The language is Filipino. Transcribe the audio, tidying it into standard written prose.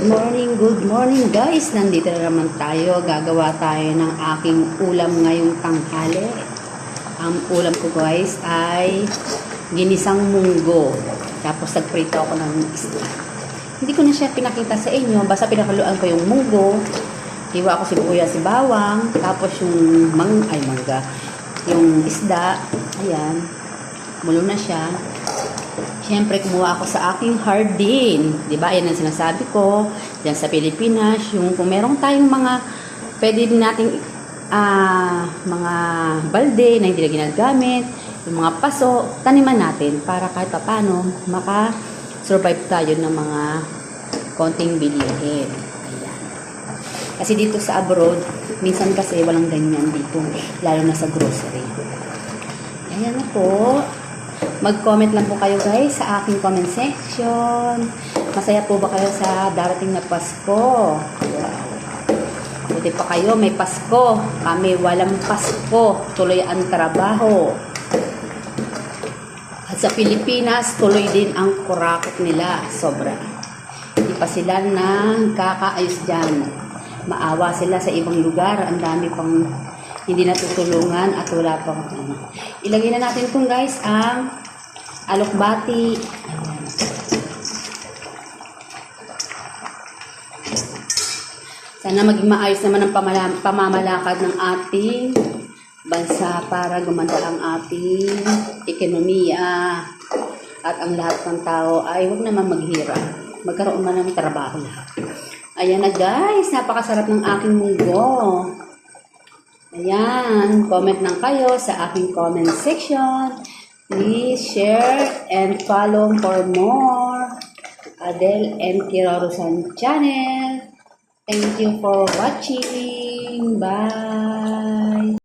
Good morning guys. Nandito na naman tayo. Gagawa tayo ng aking ulam ngayong tanghali. Ang ulam ko guys ay ginisang munggo. Tapos nagprito ako ng isda. Hindi ko na siya pinakita sa inyo. Basta pinakaluan ko yung munggo. Hiwa ko sibuyas, si bawang. Tapos yung mangga. Yung isda. Ayan. Mulo na siya. Siyempre, kumuha ako sa aking hardin. Diba? Yan ang sinasabi ko. Diyan sa Pilipinas. Yung kung meron tayong mga pwede din nating mga balde na hindi na ginagamit. Yung mga paso, taniman natin para kahit paano maka-survive tayo ng mga konting bilihin. Ayan. Kasi dito sa abroad, minsan kasi walang ganyan dito. Lalo na sa grocery. Ayan na po. Mag-comment lang po kayo guys sa aking comment section. Masaya po ba kayo sa darating na Pasko? Wow. Buti pa kayo, may Pasko. Kami walang Pasko. Tuloy ang trabaho. At sa Pilipinas, tuloy din ang kurakot nila. Sobra. Hindi pa sila kakaayos dyan. Maawa sila sa ibang lugar. Ang dami pang hindi natutulungan at wala pang Ilagay na natin kung guys ang alokbati. Ayan. Sana maging maayos naman ang pamamalakad ng ating bansa para gumanda ang ating ekonomiya at ang lahat ng tao ay huwag naman maghirap. Magkaroon man ng trabaho lahat. Ayan na guys, napakasarap ng aking munggo. Ayan, comment lang kayo sa aking comment section. Please share and follow for more Adele and Kirorusan channel. Thank you for watching. Bye!